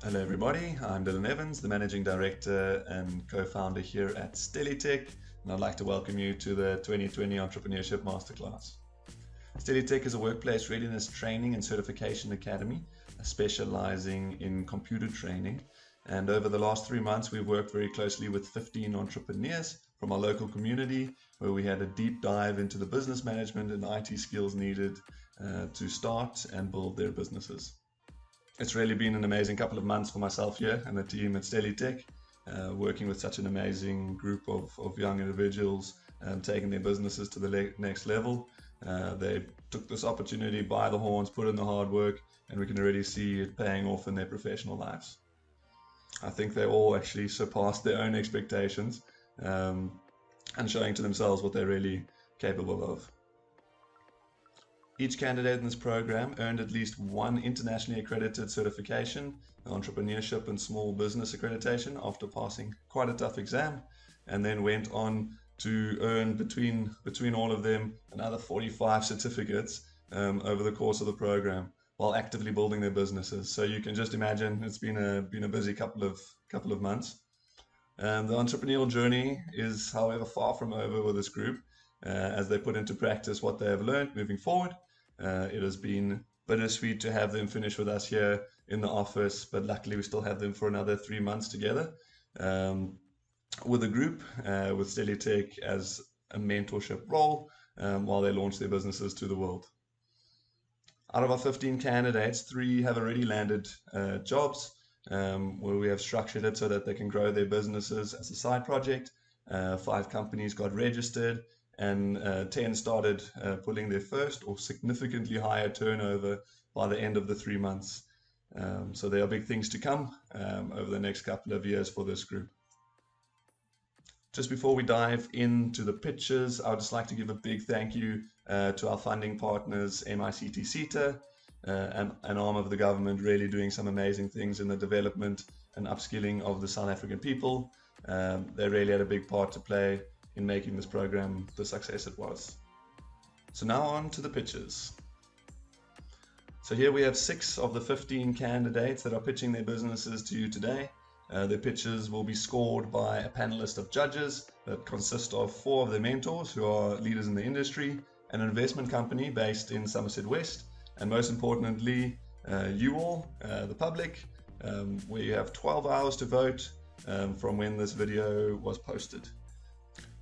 Hello everybody, I'm Dylan Evans, the Managing Director and Co-Founder here at Stellietech, and I'd like to welcome you to the 2020 Entrepreneurship Masterclass. Stellietech is a workplace readiness training and certification academy specializing in computer training, and over the last 3 months we've worked very closely with 15 entrepreneurs from our local community where we had a deep dive into the business management and IT skills needed to start and build their businesses. It's really been an amazing couple of months for myself here and the team at Stellietech, working with such an amazing group of young individuals and taking their businesses to the next level. They took this opportunity by the horns, put in the hard work, and we can already see it paying off in their professional lives. I think they all actually surpassed their own expectations and showing to themselves what they're really capable of. Each candidate in this program earned at least one internationally accredited certification, entrepreneurship and small business accreditation, after passing quite a tough exam, and then went on to earn between all of them another 45 certificates over the course of the program while actively building their businesses. So you can just imagine it's been a busy couple of months. The entrepreneurial journey is, however, far from over with this group as they put into practice what they have learned moving forward. It has been bittersweet to have them finish with us here in the office, but luckily we still have them for another 3 months together with a group, with Stellietech as a mentorship role while they launch their businesses to the world. Out of our 15 candidates, 3 have already landed jobs where we have structured it so that they can grow their businesses as a side project. 5 companies got registered, and 10 started pulling their first or significantly higher turnover by the end of the 3 months. So there are big things to come over the next couple of years for this group. Just before we dive into the pitches, I would just like to give a big thank you to our funding partners, MICT CETA, an arm of the government really doing some amazing things in the development and upskilling of the South African people. They really had a big part to play in making this program the success it was. So now on to the pitches. So here we have 6 of the 15 candidates that are pitching their businesses to you today. Their pitches will be scored by a panelist of judges that consist of 4 of their mentors who are leaders in the industry, an investment company based in Somerset West, and most importantly, you all, the public, where you have 12 hours to vote from when this video was posted.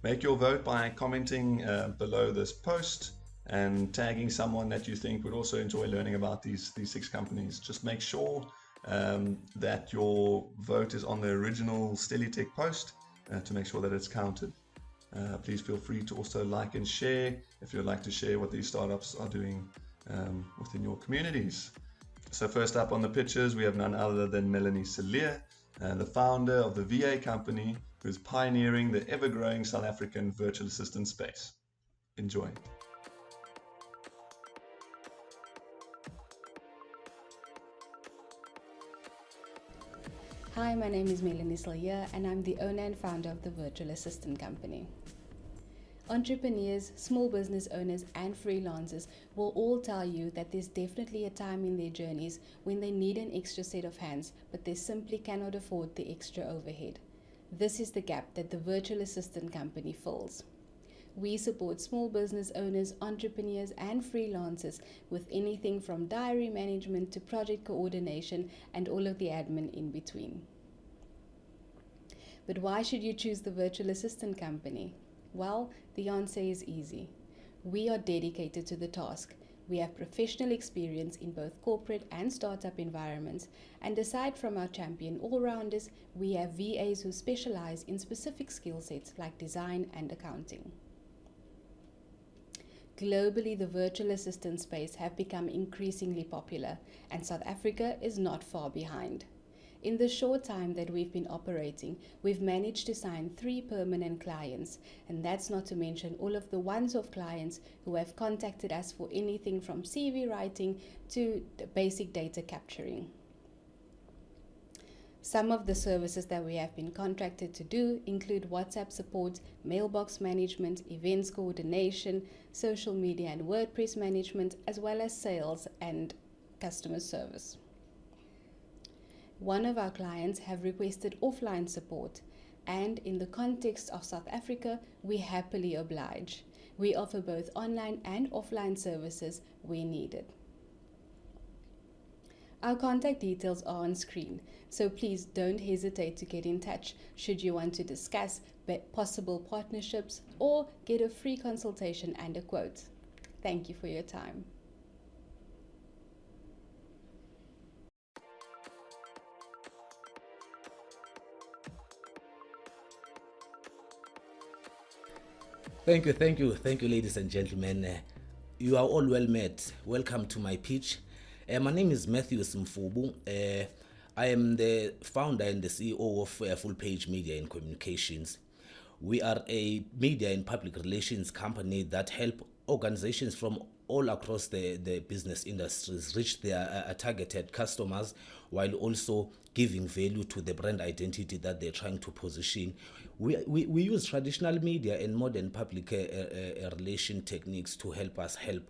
Make your vote by commenting below this post and tagging someone that you think would also enjoy learning about these 6 companies. Just make sure that your vote is on the original Stellietech post to make sure that it's counted. Please feel free to also like and share if you'd like to share what these startups are doing within your communities. So first up on the pitches, we have none other than Melany, the founder of the VA company who is pioneering the ever-growing South African virtual assistant space. Enjoy. Hi, my name is Melany and I'm the owner and founder of the virtual assistant company. Entrepreneurs, small business owners and freelancers will all tell you that there's definitely a time in their journeys when they need an extra set of hands, but they simply cannot afford the extra overhead. This is the gap that the virtual assistant company fills. We support small business owners, entrepreneurs and freelancers with anything from diary management to project coordination and all of the admin in between. But why should you choose the virtual assistant company? Well, the answer is easy. We are dedicated to the task. We have professional experience in both corporate and startup environments, and aside from our champion all-rounders, we have VAs who specialize in specific skill sets like design and accounting. Globally, the virtual assistant space have become increasingly popular, and South Africa is not far behind. In the short time that we've been operating, we've managed to sign 3 permanent clients, and that's not to mention all of the one-off clients who have contacted us for anything from CV writing to basic data capturing. Some of the services that we have been contracted to do include WhatsApp support, mailbox management, events coordination, social media and WordPress management, as well as sales and customer service. One of our clients have requested offline support, and in the context of South Africa, we happily oblige. We offer both online and offline services where needed. Our contact details are on screen, so please don't hesitate to get in touch should you want to discuss possible partnerships or get a free consultation and a quote. Thank you for your time. Thank you, ladies and gentlemen. You are all well met. Welcome to my pitch. My name is Matthew Mfubu. I am the founder and the CEO of Fullpage Media and Communications. We are a media and public relations company that help organizations from all across the business industries reach their targeted customers while also giving value to the brand identity that they're trying to position. We use traditional media and modern public relation techniques to help us help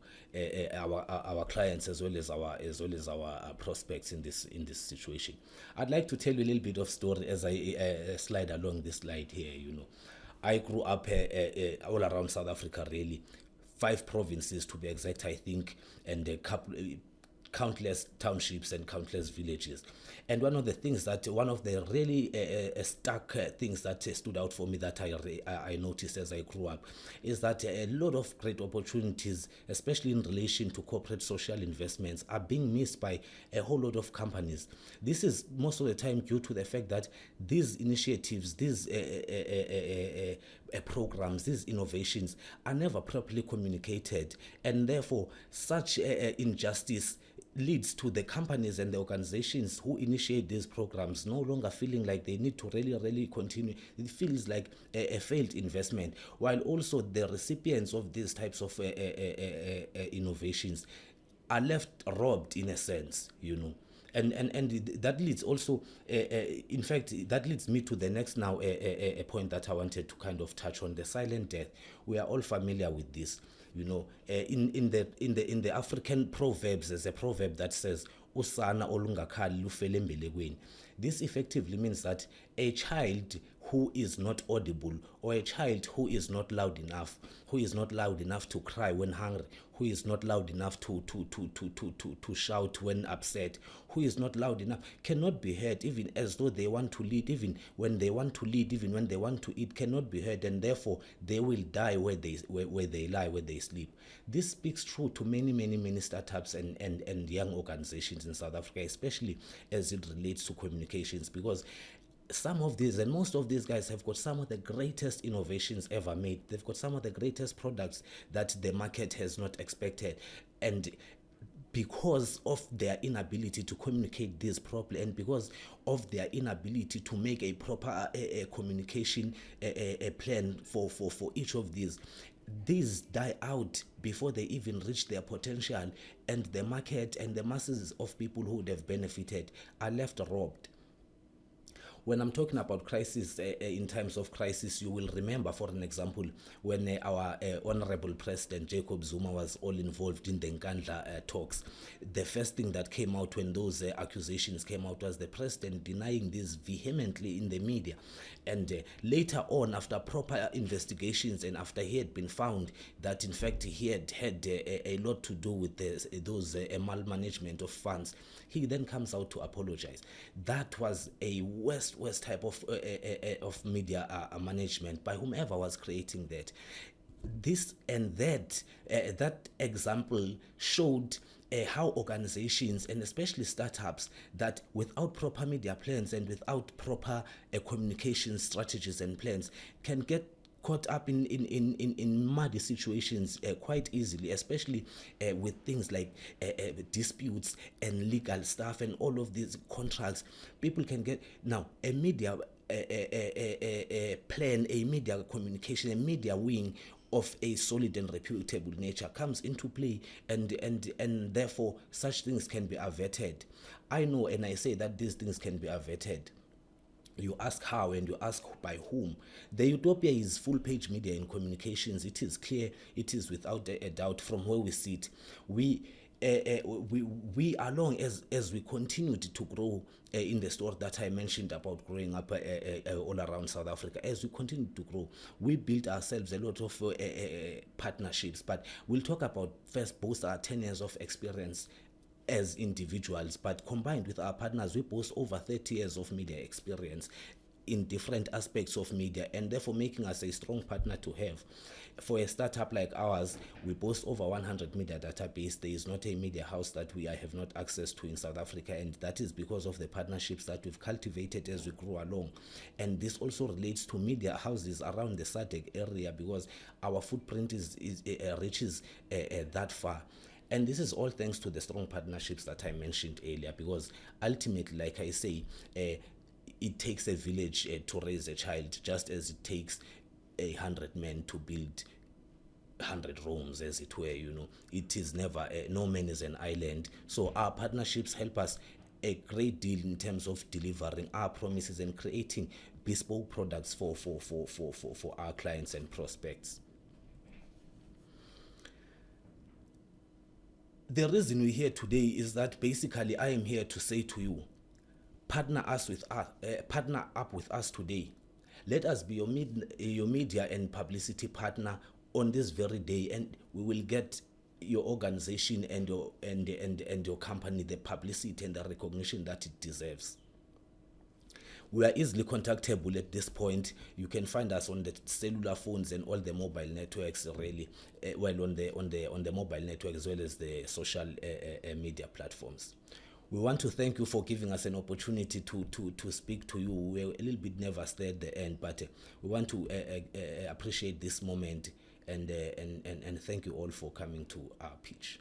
our clients as well as our prospects in this situation. I'd like to tell you a little bit of story as I slide along this slide here. I grew up all around South Africa, really. 5 provinces to be exact, I think, and countless townships and countless villages. And one of the really stark things that stood out for me that I noticed as I grew up is that a lot of great opportunities, especially in relation to corporate social investments, are being missed by a whole lot of companies. This is most of the time due to the fact that these initiatives, these programs, these innovations are never properly communicated, and therefore such injustice leads to the companies and the organizations who initiate these programs no longer feeling like they need to really continue. It feels like a failed investment, while also the recipients of these types of innovations are left robbed in a sense, And that leads also, in fact, that leads me to the next now a point that I wanted to kind of touch on: the silent death. We are all familiar with this, in the African proverbs. There's a proverb that says, "Usana olungakhali lufele embelekweni." This effectively means that a child who is not audible, or a child who is not loud enough to cry when hungry, who is not loud enough to shout when upset, who is not loud enough, cannot be heard even as though they want to lead, even when they want to lead, even when they want to eat, cannot be heard, and therefore they will die where they lie, where they sleep. This speaks true to many startups and young organizations in South Africa, especially as it relates to communications, because some of these and most of these guys have got some of the greatest innovations ever made. They've got some of the greatest products that the market has not expected, and because of their inability to communicate this properly, and because of their inability to make a proper communication plan for each of these die out before they even reach their potential, and the market and the masses of people who would have benefited are left robbed. When I'm talking about crisis, in times of crisis, you will remember, for an example, when our Honorable President Jacob Zuma was all involved in the Nkandla talks. The first thing that came out when those accusations came out was the president denying this vehemently in the media. And later on, after proper investigations and after he had been found that in fact he had a lot to do with those malmanagement of funds, he then comes out to apologize. That was a worst type of media management by whomever was creating that. This and that example showed how organizations, and especially startups, that without proper media plans and without proper communication strategies and plans, can get caught up in muddy situations quite easily, especially with things like disputes and legal stuff and all of these contracts. People can get now a media plan, a media communication, a media wing of a solid and reputable nature comes into play, and therefore such things can be averted. I know, and I say that these things can be averted. You ask how, and you ask by whom. The utopia is Fullpage Media and Communications. It is clear, it is without a doubt from where we sit. We we along as we continued to grow in the story that I mentioned about growing up all around South Africa, as we continued to grow, we built ourselves a lot of partnerships. But we'll talk about first both our 10 years of experience as individuals, but combined with our partners, we boast over 30 years of media experience in different aspects of media, and therefore making us a strong partner to have. For a startup like ours, we boast over 100 media database. There is not a media house that we have not access to in South Africa, and that is because of the partnerships that we've cultivated as we grow along. And this also relates to media houses around the SADC area, because our footprint reaches that far. And this is all thanks to the strong partnerships that I mentioned earlier, because ultimately, like I say, it takes a village to raise a child, just as it takes 100 men to build 100 rooms, as it were. It is never, no man is an island. So our partnerships help us a great deal in terms of delivering our promises and creating bespoke products for our clients and prospects. The reason we're here today is that basically I am here to say to you, partner up with us today. Let us be your media and publicity partner on this very day, and we will get your organization and your company the publicity and the recognition that it deserves. We are easily contactable at this point. You can find us on the cellular phones and all the mobile networks, really. On the mobile network, as well as the social media platforms. We want to thank you for giving us an opportunity to speak to you. We were a little bit nervous there at the end, but we want to appreciate this moment and thank you all for coming to our pitch.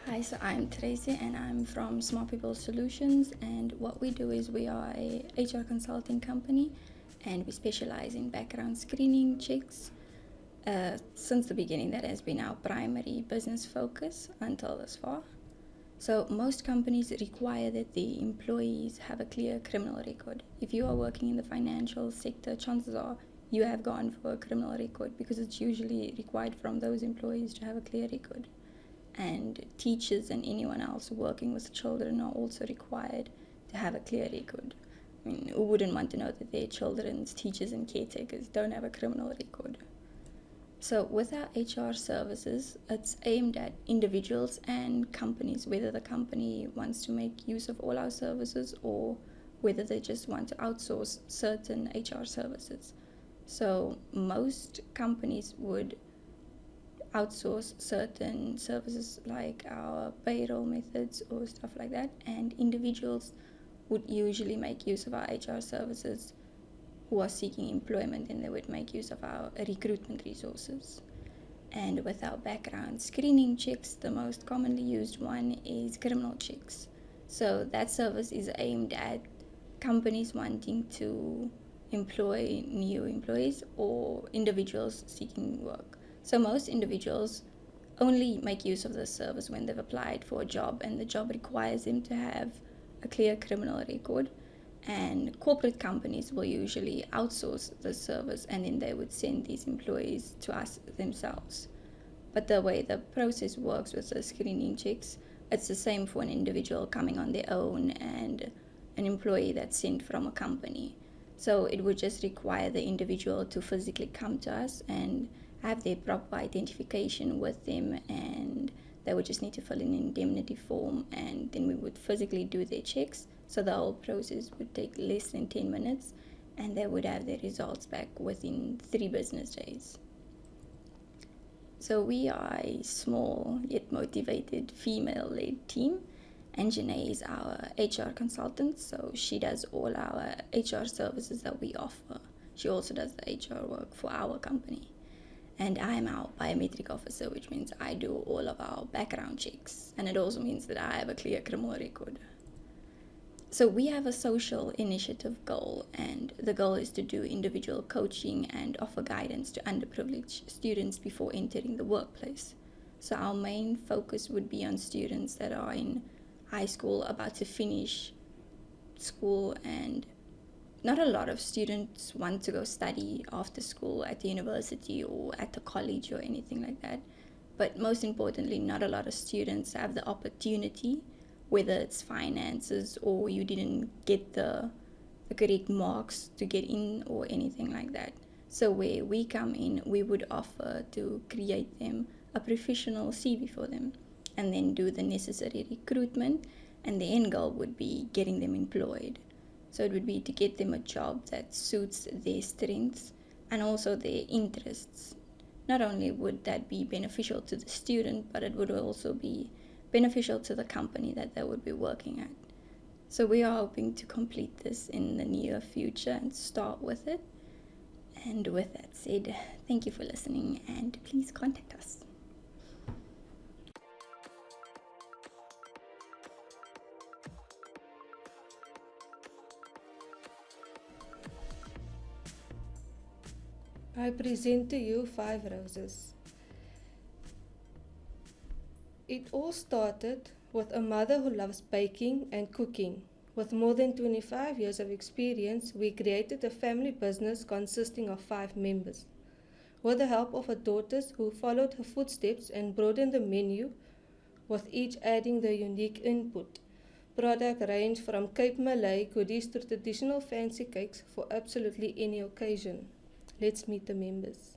Hi, so I'm Tracy and I'm from Smart People Solutions, and what we do is we are a HR consulting company and we specialize in background screening checks. Since the beginning, that has been our primary business focus until this far. So most companies require that the employees have a clear criminal record. If you are working in the financial sector, chances are you have gone for a criminal record, because it's usually required from those employees to have a clear record. And teachers and anyone else working with children are also required to have a clear record. I mean, who wouldn't want to know that their children's teachers and caretakers don't have a criminal record? So with our HR services, it's aimed at individuals and companies, whether the company wants to make use of all our services or whether they just want to outsource certain HR services. So most companies would outsource certain services like our payroll methods or stuff like that, and individuals would usually make use of our HR services who are seeking employment, and they would make use of our recruitment resources. And with our background screening checks, the most commonly used one is criminal checks. So that service is aimed at companies wanting to employ new employees or individuals seeking work. So most individuals only make use of this service when they've applied for a job and the job requires them to have a clear criminal record. And corporate companies will usually outsource this service, and then they would send these employees to us themselves. But the way the process works with the screening checks, it's the same for an individual coming on their own and an employee that's sent from a company. So it would just require the individual to physically come to us and have their proper identification with them, and they would just need to fill in an indemnity form, and then we would physically do their checks. So the whole process would take less than 10 minutes, and they would have their results back within 3 business days. So we are a small yet motivated female-led team, and Janae is our HR consultant, so she does all our HR services that we offer. She also does the HR work for our company. And I'm our biometric officer, which means I do all of our background checks, and it also means that I have a clear criminal record. So we have a social initiative goal, and the goal is to do individual coaching and offer guidance to underprivileged students before entering the workplace. So our main focus would be on students that are in high school, about to finish school, and not a lot of students want to go study after school at the university or at the college or anything like that. But most importantly, not a lot of students have the opportunity, whether it's finances or you didn't get the correct marks to get in or anything like that. So where we come in, we would offer to create them a professional CV for them and then do the necessary recruitment, and the end goal would be getting them employed. So it would be to get them a job that suits their strengths and also their interests. Not only would that be beneficial to the student, but it would also be beneficial to the company that they would be working at. So we are hoping to complete this in the near future and start with it. And with that said, thank you for listening, and please contact us. I present to you 5 roses. It all started with a mother who loves baking and cooking. With more than 25 years of experience, we created a family business consisting of 5 members. With the help of her daughters who followed her footsteps and broadened the menu, with each adding their unique input. Product range from Cape Malay goodies to traditional fancy cakes for absolutely any occasion. Let's meet the members.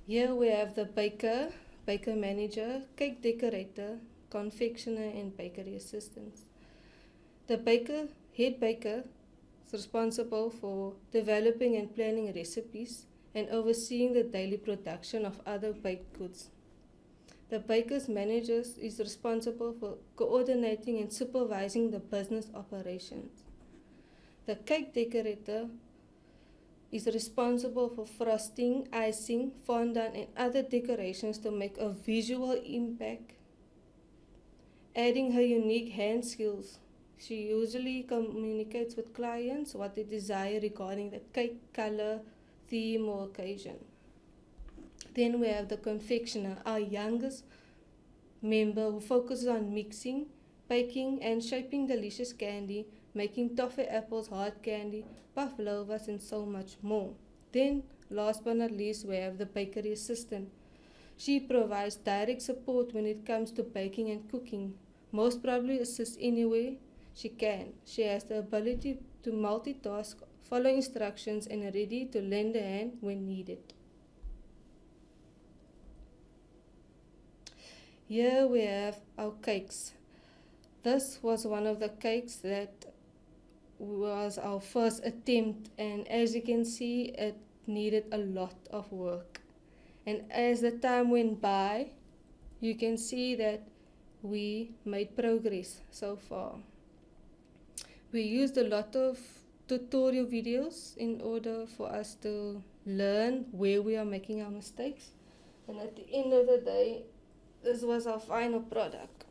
Here we have the baker manager, cake decorator, confectioner and bakery assistants. The head baker is responsible for developing and planning recipes and overseeing the daily production of other baked goods. The baker's manager is responsible for coordinating and supervising the business operations. The cake decorator is responsible for frosting, icing, fondant and other decorations to make a visual impact. Adding her unique hand skills, she usually communicates with clients what they desire regarding the cake color, theme or occasion. Then we have the confectioner, our youngest member, who focuses on mixing, baking and shaping delicious candy, making toffee apples, hard candy, pavlovas and so much more. Then, last but not least, we have the bakery assistant. She provides direct support when it comes to baking and cooking. Most probably assists anywhere she can. She has the ability to multitask, follow instructions and ready to lend a hand when needed. Here we have our cakes. This was one of the cakes that was our first attempt, and as you can see, it needed a lot of work. And as the time went by, you can see that we made progress so far. We used a lot of tutorial videos in order for us to learn where we are making our mistakes. And at the end of the day, this was our final product.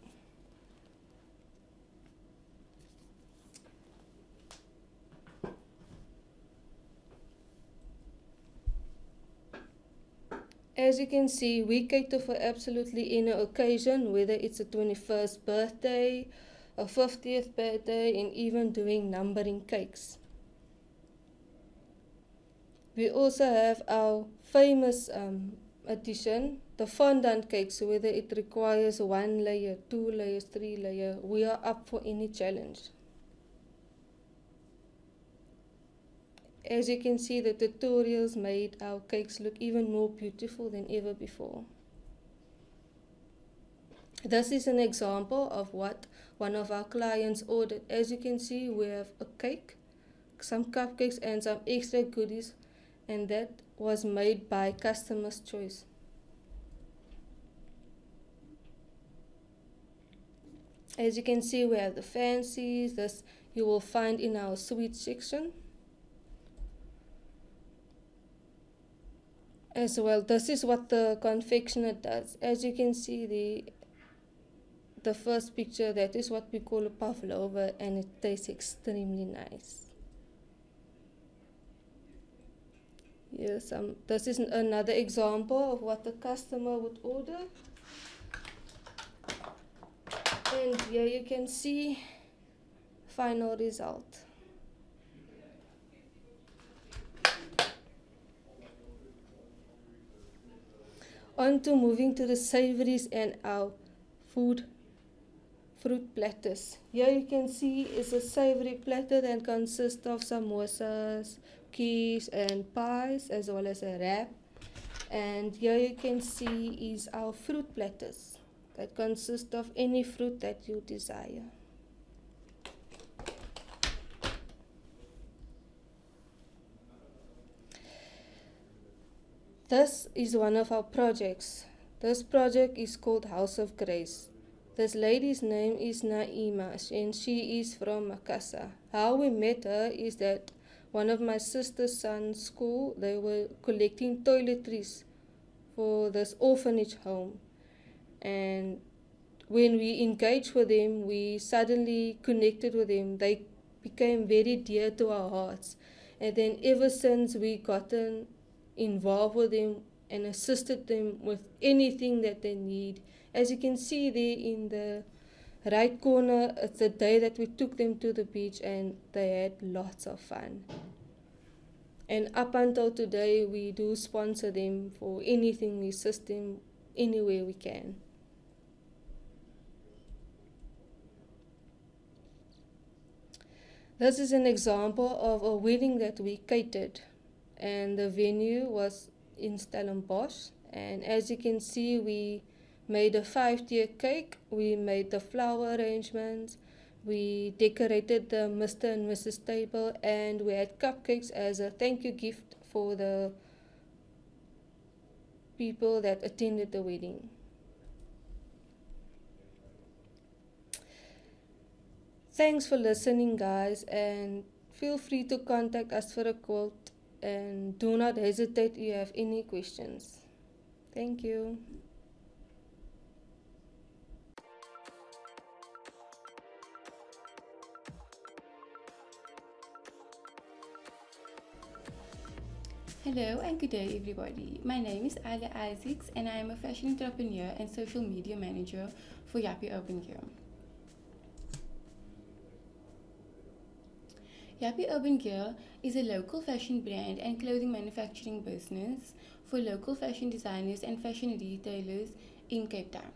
As you can see, we cater for absolutely any occasion, whether it's a 21st birthday, a 50th birthday, and even doing numbering cakes. We also have our famous addition, the fondant cakes, whether it requires 1 layer, 2 layers, 3 layers, we are up for any challenge. As you can see, the tutorials made our cakes look even more beautiful than ever before. This is an example of what one of our clients ordered. As you can see, we have a cake, some cupcakes and some extra goodies, and that was made by customer's choice. As you can see, we have the fancies. This you will find in our sweet section. As well, this is what the confectioner does. As you can see, the first picture, that is what we call a pavlova, and it tastes extremely nice. Yes, this is another example of what the customer would order. And here you can see final result. On to moving to the savories and our fruit platters. Here you can see is a savory platter that consists of samosas, cakes and pies as well as a wrap. And here you can see is our fruit platters that consist of any fruit that you desire. This is one of our projects. This project is called House of Grace. This lady's name is Naima and she is from Makassar. How we met her is that one of my sister's son's school, they were collecting toiletries for this orphanage home. And when we engaged with them, we suddenly connected with them. They became very dear to our hearts. And then ever since we gotten involved with them and assisted them with anything that they need. As you can see there in the right corner, it's the day that we took them to the beach and they had lots of fun. And up until today, we do sponsor them for anything, we assist them anywhere we can. This is an example of a wedding that we catered. And the venue was in Stellietech. And as you can see, we made a 5-tier cake, we made the flower arrangements, we decorated the Mr. and Mrs. table, and we had cupcakes as a thank you gift for the people that attended the wedding. Thanks for listening, guys, and feel free to contact us for a quote. And do not hesitate if you have any questions. Thank you. Hello and good day everybody. My name is Aliyah and I am a fashion entrepreneur and social media manager for Yuppie Urban Gear. Yuppie Urban Gear is a local fashion brand and clothing manufacturing business for local fashion designers and fashion retailers in Cape Town.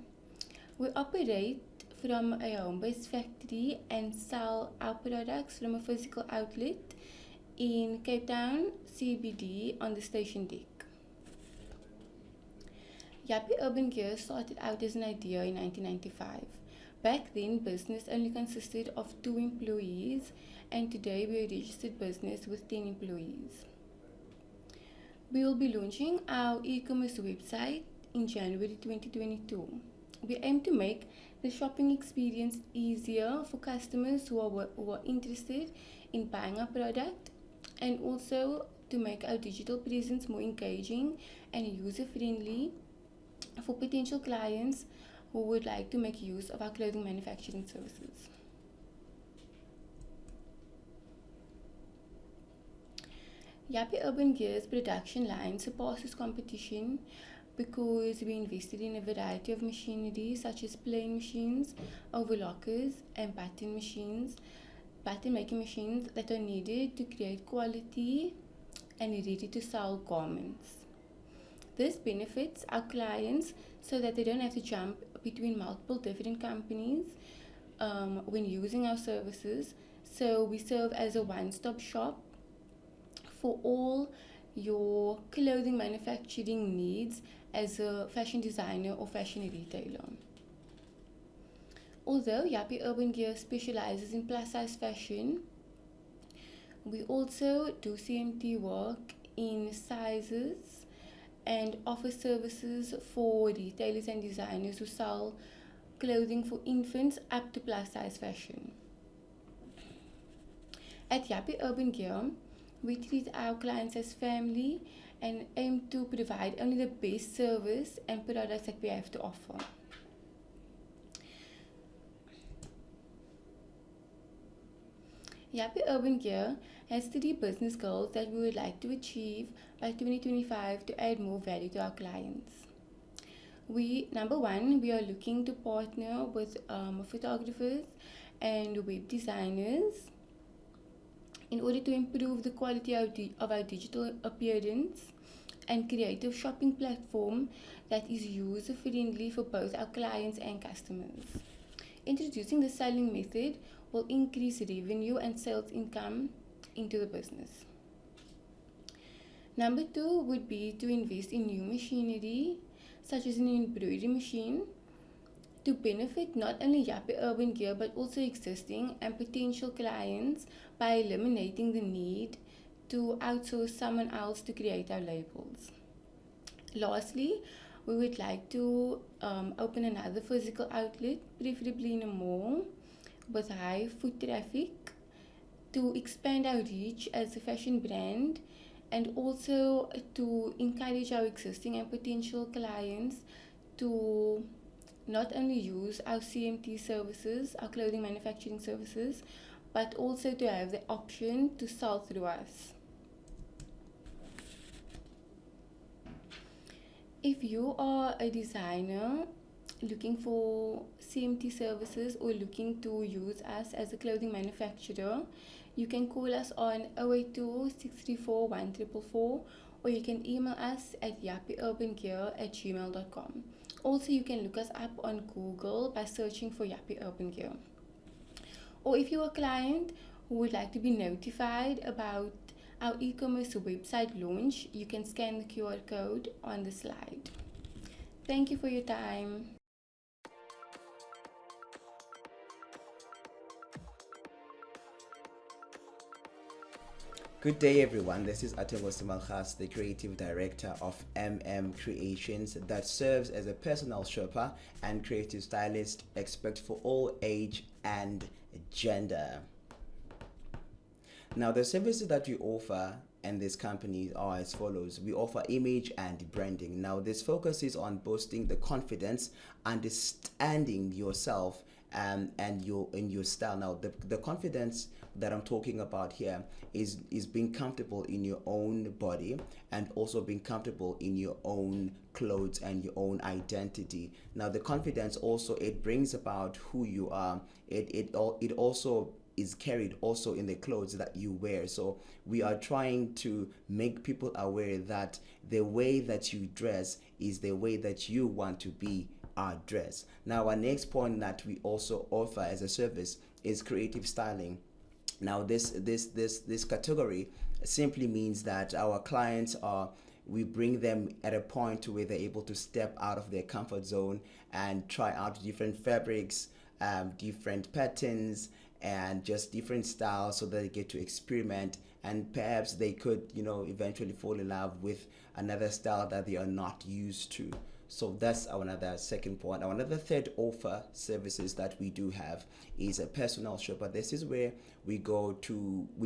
We operate from a home-based factory and sell our products from a physical outlet in Cape Town CBD on the station deck. Yuppie Urban Gear started out as an idea in 1995. Back then, business only consisted of 2 employees, and today we are a registered business with 10 employees. We will be launching our e-commerce website in January 2022. We aim to make the shopping experience easier for customers who are interested in buying our product, and also to make our digital presence more engaging and user-friendly for potential clients who would like to make use of our clothing manufacturing services. Yuppie Urban Gear's production line surpasses competition because we invested in a variety of machinery such as plane machines, overlockers, and button making machines that are needed to create quality and ready to sell garments. This benefits our clients so that they don't have to jump between multiple different companies when using our services. So we serve as a one-stop shop for all your clothing manufacturing needs as a fashion designer or fashion retailer. Although Yuppie Urban Gear specializes in plus-size fashion, we also do CMT work in sizes and offer services for retailers and designers who sell clothing for infants up to plus-size fashion. At Yuppie Urban Gear, we treat our clients as family and aim to provide only the best service and products that we have to offer. Yuppie Urban Gear has 3 business goals that we would like to achieve by 2025 to add more value to our clients. Number one, we are looking to partner with photographers and web designers in order to improve the quality of our digital appearance and create a shopping platform that is user-friendly for both our clients and customers. Introducing the selling method will increase revenue and sales income into the business. Number two would be to invest in new machinery, such as an embroidery machine, to benefit not only Yuppie Urban Gear but also existing and potential clients by eliminating the need to outsource someone else to create our labels. Lastly, we would like to open another physical outlet, preferably in a mall with high foot traffic, to expand our reach as a fashion brand and also to encourage our existing and potential clients to not only use our CMT services, our clothing manufacturing services, but also to have the option to sell through us. If you are a designer looking for CMT services or looking to use us as a clothing manufacturer, you can call us on 082-634-1444 or you can email us at yuppieurbangear@gmail.com. Also, you can look us up on Google by searching for Yuppie Urban Gear. Or if you're a client who would like to be notified about our e-commerce website launch, you can scan the QR code on the slide. Thank you for your time. Good day, everyone. This is Malgas, the creative director of MM Creations, that serves as a personal shopper and creative stylist, expert for all age and gender. Now, the services that we offer and this company are as follows. We offer image and branding. Now, this focuses on boosting the confidence, understanding yourself and your style. Now, the confidence that I'm talking about here is being comfortable in your own body and also being comfortable in your own clothes and your own identity. Now, the confidence also, it brings about who you are. It also is carried also in the clothes that you wear. So we are trying to make people aware that the way that you dress is the way that you want to be dressed. Now, our next point that we also offer as a service is creative styling. Now, this category simply means that our clients we bring them at a point to where they're able to step out of their comfort zone and try out different fabrics, different patterns, and just different styles, so that they get to experiment, and perhaps they could, eventually fall in love with another style that they are not used to. So that's our another second point. Our another third offer services that we do have is a personal shopper. This is where we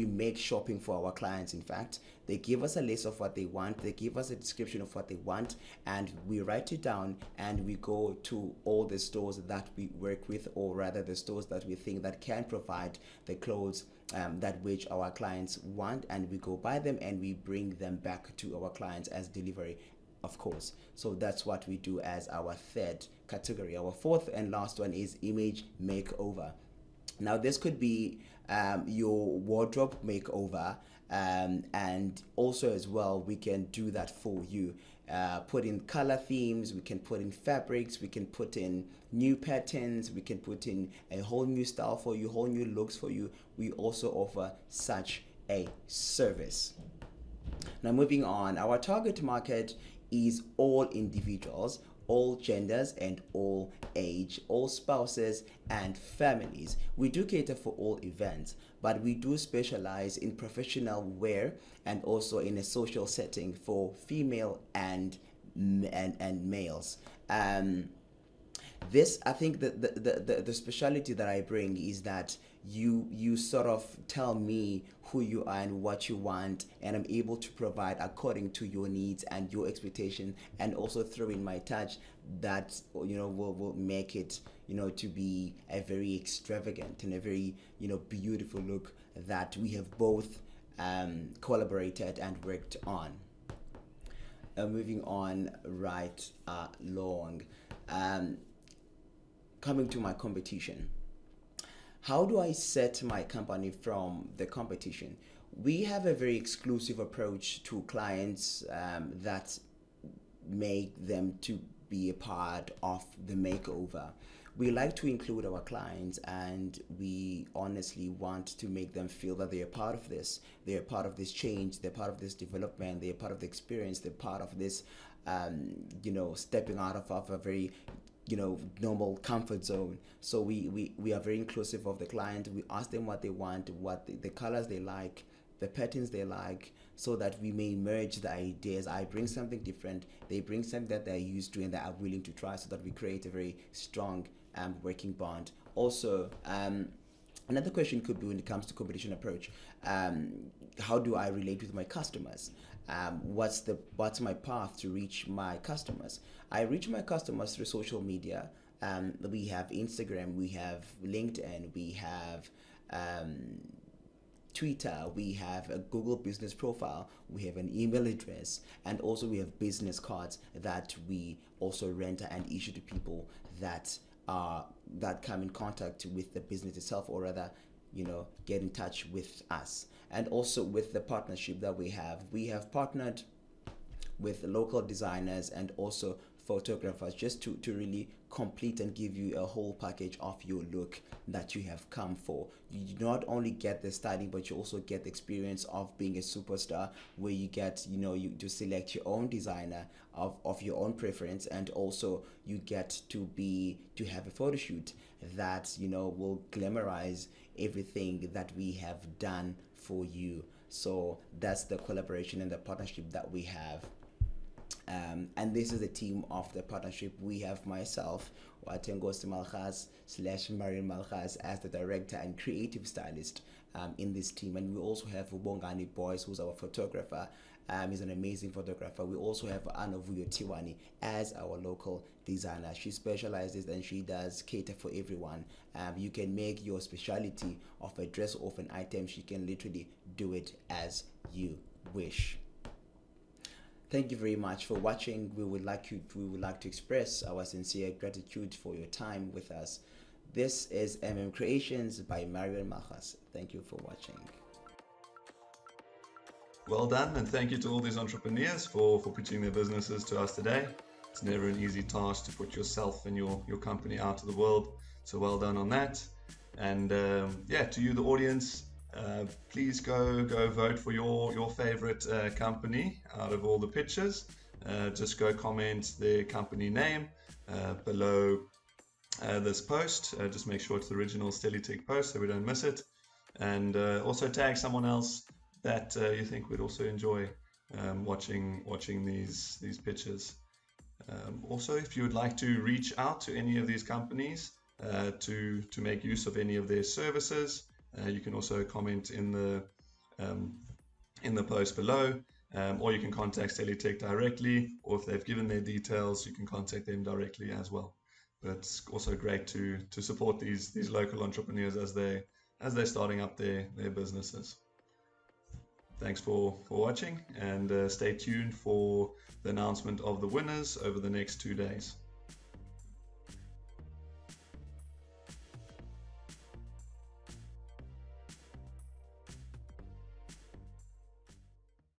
make shopping for our clients. In fact, they give us a list of what they want, they give us a description of what they want, and we write it down and we go to all the stores that we work with, or rather the stores that we think that can provide the clothes that which our clients want, and we go buy them and we bring them back to our clients as delivery, of course. So that's what we do as our third category. Our fourth and last one is image makeover. Now, this could be your wardrobe makeover, and also as well we can do that for you. Put in color themes, we can put in fabrics, we can put in new patterns, we can put in a whole new style for you, whole new looks for you. We also offer such a service. Now, moving on, our target market is all individuals, all genders and all age, all spouses and families. We do cater for all events, but we do specialize in professional wear and also in a social setting for female and males. This, I think the speciality that I bring is that you sort of tell me who you are and what you want, and I'm able to provide according to your needs and your expectation, and also throw in my touch that will make it to be a very extravagant and a very beautiful look that we have both collaborated and worked on. moving on right along. Coming to my competition. How do I set my company from the competition? We have a very exclusive approach to clients that make them to be a part of the makeover. We like to include our clients, and we honestly want to make them feel that they're part of this. They're part of this change. They're part of this development. They're part of the experience. They're part of this, stepping out of a very normal comfort zone. So we are very inclusive of the client. We ask them what they want, what the colors they like, the patterns they like, so that we may merge the ideas. I bring something different, they bring something that they're used to and that are willing to try, so that we create a very strong working bond. Also, another question could be, when it comes to competition approach, how do I relate with my customers? What's my path to reach my customers? I reach my customers through social media. We have Instagram, we have LinkedIn, we have Twitter, we have a Google business profile, we have an email address, and also we have business cards that we also render and issue to people that come in contact with the business itself, or rather, get in touch with us. And also with the partnership that we have partnered with local designers and also photographers, just to really complete and give you a whole package of your look that you have come for. You not only get the styling, but you also get the experience of being a superstar, where you get, you to select your own designer of your own preference, and also you get to have a photo shoot that will glamorize everything that we have done for you. So that's the collaboration and the partnership that we have. And this is the team of the partnership. We have myself, Watengosi Malgas / Marian Malgas, as the director and creative stylist in this team. And we also have Ubongani Boys, who's our photographer. He's an amazing photographer. We also have Anovuyo Tiwani as our local designer. She specializes and she does cater for everyone. You can make your specialty of a dress or of an item. She can literally do it as you wish. Thank you very much for watching. We would like to express our sincere gratitude for your time with us. This is Creations by Marian Malgas. Thank you for watching. Well done, and thank you to all these entrepreneurs for pitching their businesses to us today. It's never an easy task to put yourself and your company out to the world. So well done on that. And to you, the audience, please go vote for your favorite company out of all the pitches. Just go comment their company name below this post. Just make sure it's the original Stellietech post so we don't miss it. And also tag someone else that you think would also enjoy watching these pitches. Also, if you would like to reach out to any of these companies to make use of any of their services, you can also comment in the post below, or you can contact Stellietech directly, or if they've given their details, you can contact them directly as well. But it's also great to support these local entrepreneurs as they're starting up their businesses. Thanks for watching, and stay tuned for the announcement of the winners over the next 2 days.